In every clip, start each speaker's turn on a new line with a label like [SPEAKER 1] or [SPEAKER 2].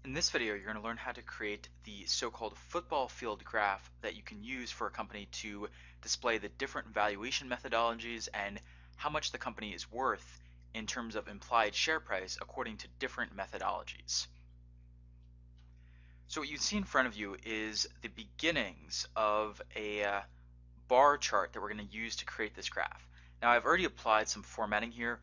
[SPEAKER 1] In this video, you're going to learn how to create the so-called football field graph that you can use for a company to display the different valuation methodologies and how much the company is worth in terms of implied share price according to different methodologies. So what you see in front of you is the beginnings of a bar chart that we're going to use to create this graph. Now I've already applied some formatting here.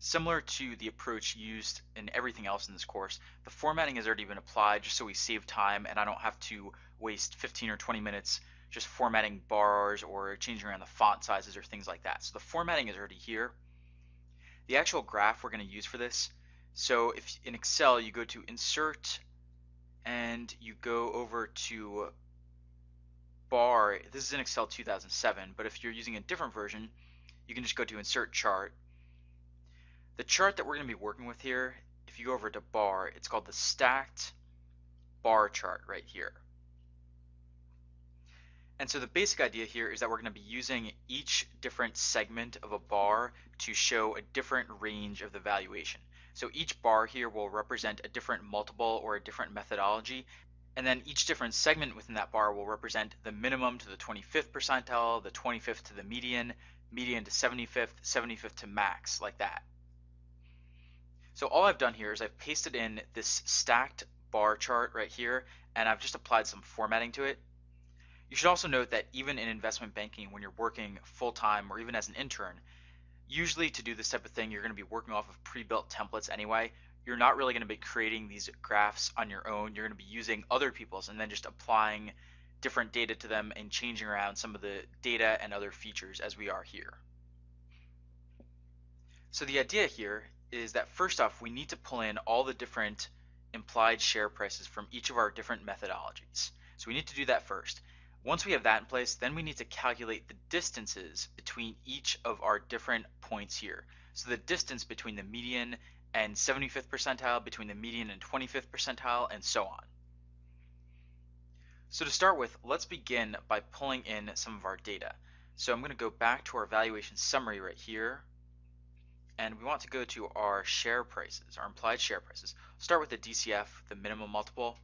[SPEAKER 1] Similar to the approach used in everything else in this course, the formatting has already been applied just so we save time and I don't have to waste 15 or 20 minutes just formatting bars or changing around the font sizes or things like that. So the formatting is already here. The actual graph we're going to use for this, so if in Excel you go to Insert and you go over to Bar, this is in Excel 2007, but if you're using a different version, you can just go to Insert Chart. The chart that we're going to be working with here, if you go over to bar, it's called the stacked bar chart right here. And so the basic idea here is that we're going to be using each different segment of a bar to show a different range of the valuation. So each bar here will represent a different multiple or a different methodology, and then each different segment within that bar will represent the minimum to the 25th percentile, the 25th to the median, median to 75th, 75th to max, like that. So all I've done here is I've pasted in this stacked bar chart right here, and I've just applied some formatting to it. You should also note that even in investment banking, when you're working full-time or even as an intern, usually to do this type of thing, you're going to be working off of pre-built templates anyway. You're not really going to be creating these graphs on your own. You're going to be using other people's and then just applying different data to them and changing around some of the data and other features as we are here. So the idea here is that first off, we need to pull in all the different implied share prices from each of our different methodologies. So we need to do that first. Once we have that in place, then we need to calculate the distances between each of our different points here. So the distance between the median and 75th percentile, between the median and 25th percentile, and so on. So to start with, let's begin by pulling in some of our data. So I'm going to go back to our valuation summary right here. And we want to go to our share prices, our implied share prices. Start with the DCF, the minimum multiple.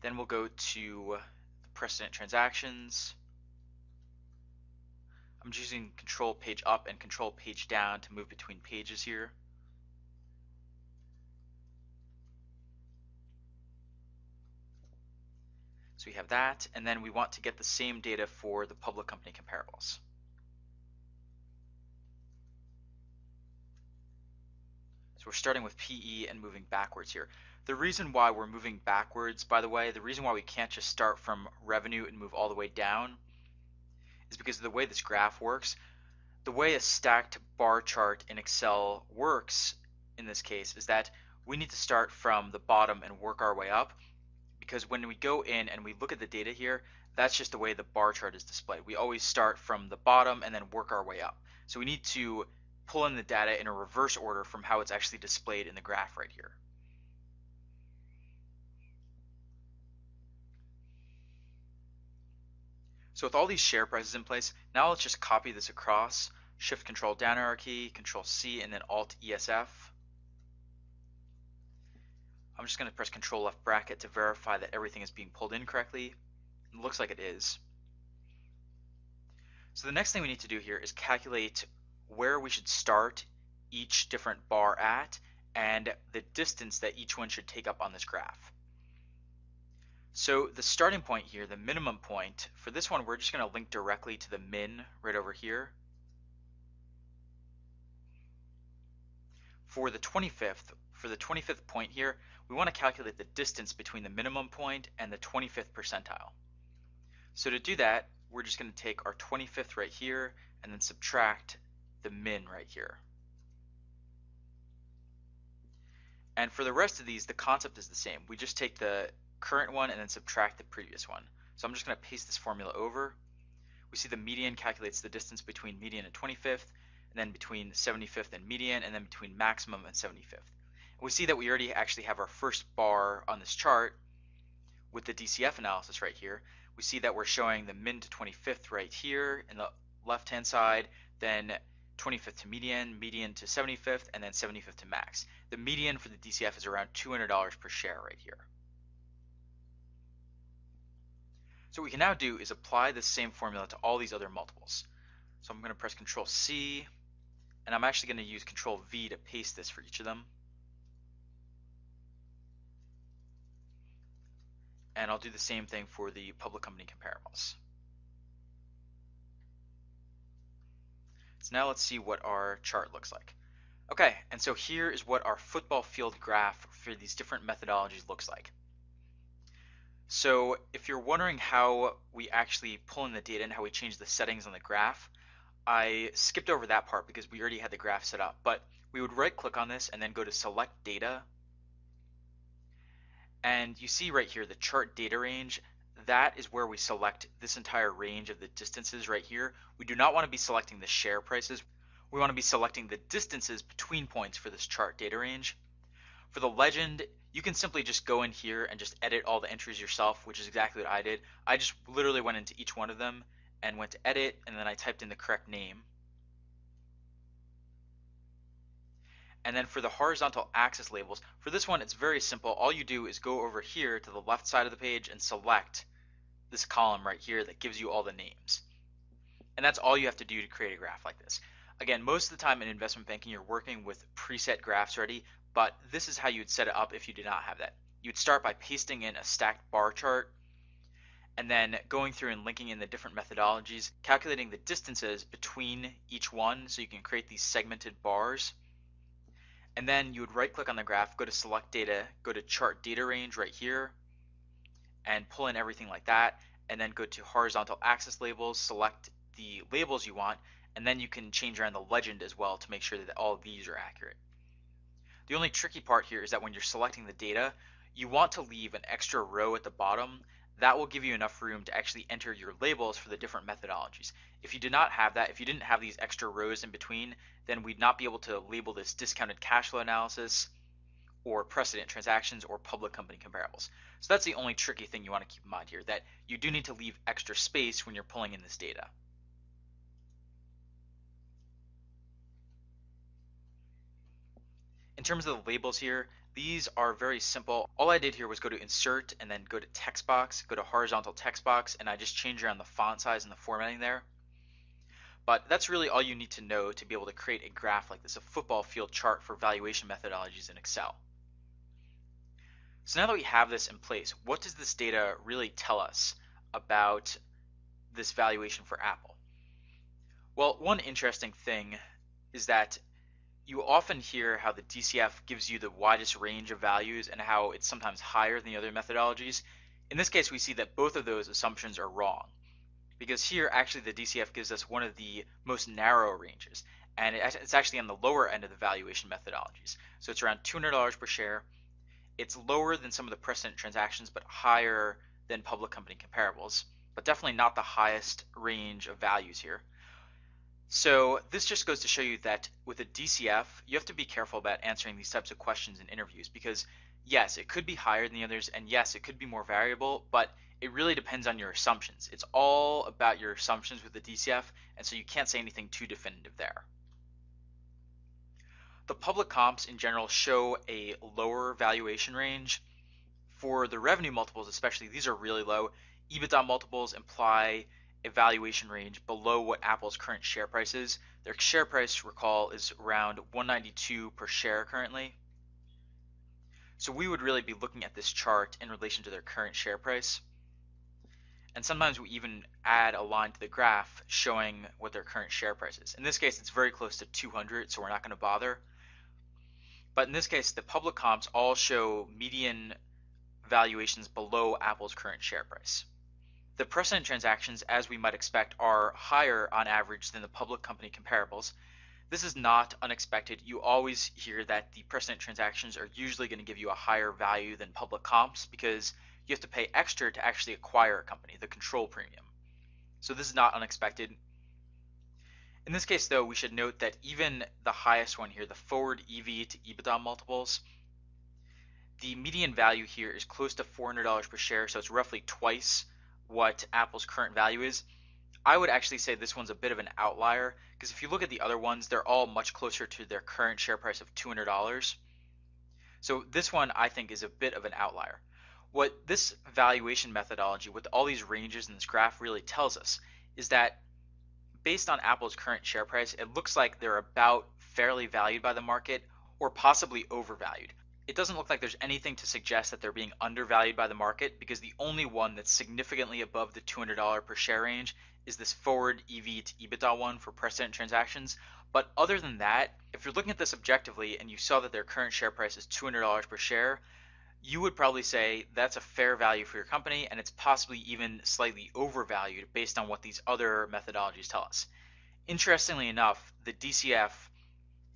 [SPEAKER 1] Then we'll go to the precedent transactions. I'm just using control page up and control page down to move between pages here. So we have that, and then we want to get the same data for the public company comparables. We're starting with PE and moving backwards here. The reason why we're moving backwards, by the way, the reason why we can't just start from revenue and move all the way down is because of the way this graph works. The way a stacked bar chart in Excel works in this case is that we need to start from the bottom and work our way up, because when we go in and we look at the data here, that's just the way the bar chart is displayed. We always start from the bottom and then work our way up. So we need to pull in the data in a reverse order from how it's actually displayed in the graph right here. So with all these share prices in place, now let's just copy this across, Shift Control down arrow key, Control C, and then Alt ESF. I'm just going to press Control left bracket to verify that everything is being pulled in correctly. It looks like it is. So the next thing we need to do here is calculate where we should start each different bar at and the distance that each one should take up on this graph. So the starting point here, the minimum point, for this one we're just going to link directly to the min right over here. For the 25th point here, we want to calculate the distance between the minimum point and the 25th percentile. So to do that, we're just going to take our 25th right here and then subtract the min right here. And for the rest of these, the concept is the same. We just take the current one and then subtract the previous one. So I'm just going to paste this formula over. We see the median calculates the distance between median and 25th, and then between 75th and median, and then between maximum and 75th. And we see that we already actually have our first bar on this chart with the DCF analysis right here. We see that we're showing the min to 25th right here in the left-hand side, then 25th to median, median to 75th, and then 75th to max. The median for the DCF is around $200 per share right here. So what we can now do is apply the same formula to all these other multiples. So I'm going to press Control C, and I'm actually going to use Control V to paste this for each of them. And I'll do the same thing for the public company comparables. So now let's see what our chart looks like. Okay, and so here is what our football field graph for these different methodologies looks like. So if you're wondering how we actually pull in the data and how we change the settings on the graph, I skipped over that part because we already had the graph set up. But we would right click on this and then go to Select Data. And you see right here the chart data range. That is where we select this entire range of the distances right here. We do not want to be selecting the share prices. We want to be selecting the distances between points for this chart data range. For the legend, you can simply just go in here and just edit all the entries yourself, which is exactly what I did. I just literally went into each one of them and went to edit, and then I typed in the correct name. And then for the horizontal axis labels, for this one, it's very simple. All you do is go over here to the left side of the page and select this column right here that gives you all the names. And that's all you have to do to create a graph like this. Again, most of the time in investment banking, you're working with preset graphs already, but this is how you would set it up if you did not have that. You'd start by pasting in a stacked bar chart, and then going through and linking in the different methodologies, calculating the distances between each one so you can create these segmented bars. And then you would right click on the graph, go to Select Data, go to Chart Data Range right here, and pull in everything like that, and then go to Horizontal Axis Labels, select the labels you want, and then you can change around the legend as well to make sure that all of these are accurate. The only tricky part here is that when you're selecting the data, you want to leave an extra row at the bottom. That will give you enough room to actually enter your labels for the different methodologies. If you did not have that, if you didn't have these extra rows in between, then we'd not be able to label this discounted cash flow analysis or precedent transactions or public company comparables. So that's the only tricky thing you want to keep in mind here, that you do need to leave extra space when you're pulling in this data. In terms of the labels here, these are very simple. All I did here was go to Insert and then go to Text Box, go to Horizontal Text Box, and I just changed around the font size and the formatting there. But that's really all you need to know to be able to create a graph like this, a football field chart for valuation methodologies in Excel. So now that we have this in place, what does this data really tell us about this valuation for Apple? Well, one interesting thing is that you often hear how the DCF gives you the widest range of values and how it's sometimes higher than the other methodologies. In this case, we see that both of those assumptions are wrong, because here actually the DCF gives us one of the most narrow ranges, and it's actually on the lower end of the valuation methodologies. So it's around $200 per share. It's lower than some of the precedent transactions, but higher than public company comparables, but definitely not the highest range of values here. So this just goes to show you that with a DCF, you have to be careful about answering these types of questions in interviews, because yes, it could be higher than the others, and yes, it could be more variable, but it really depends on your assumptions. It's all about your assumptions with the DCF, and so you can't say anything too definitive there. The public comps in general show a lower valuation range. For the revenue multiples especially, these are really low. EBITDA multiples imply a valuation range below what Apple's current share price is. Their share price, recall, is around $192 per share currently. So we would really be looking at this chart in relation to their current share price. And sometimes we even add a line to the graph showing what their current share price is. In this case, it's very close to 200, so we're not going to bother. But in this case, the public comps all show median valuations below Apple's current share price. The precedent transactions, as we might expect, are higher on average than the public company comparables. This is not unexpected. You always hear that the precedent transactions are usually going to give you a higher value than public comps because you have to pay extra to actually acquire a company, the control premium. So this is not unexpected. In this case, though, we should note that even the highest one here, the forward EV to EBITDA multiples, the median value here is close to $400 per share, so it's roughly twice what Apple's current value is. I would actually say this one's a bit of an outlier because if you look at the other ones, they're all much closer to their current share price of $200. So this one I think is a bit of an outlier. What this valuation methodology with all these ranges in this graph really tells us is that based on Apple's current share price, it looks like they're about fairly valued by the market or possibly overvalued. It doesn't look like there's anything to suggest that they're being undervalued by the market because the only one that's significantly above the $200 per share range is this forward EV to EBITDA one for precedent transactions. But other than that, if you're looking at this objectively and you saw that their current share price is $200 per share, you would probably say that's a fair value for your company and it's possibly even slightly overvalued based on what these other methodologies tell us. Interestingly enough, the DCF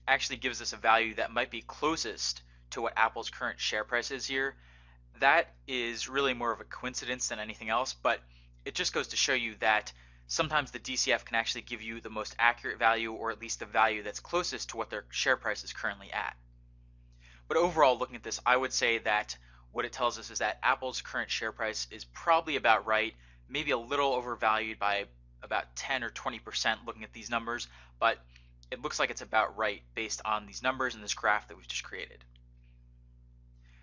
[SPEAKER 1] actually gives us a value that might be closest to what Apple's current share price is here. That is really more of a coincidence than anything else, but it just goes to show you that sometimes the DCF can actually give you the most accurate value, or at least the value that's closest to what their share price is currently at. But overall, looking at this, I would say that what it tells us is that Apple's current share price is probably about right, maybe a little overvalued by about 10 or 20% looking at these numbers, but it looks like it's about right based on these numbers and this graph that we've just created.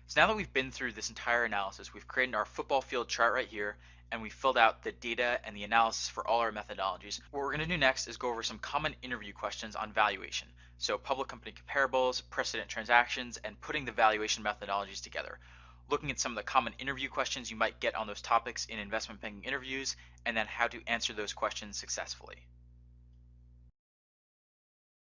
[SPEAKER 1] So now that we've been through this entire analysis, we've created our football field chart right here, and we filled out the data and the analysis for all our methodologies. What we're going to do next is go over some common interview questions on valuation. So public company comparables, precedent transactions, and putting the valuation methodologies together. Looking at some of the common interview questions you might get on those topics in investment banking interviews, and then how to answer those questions successfully.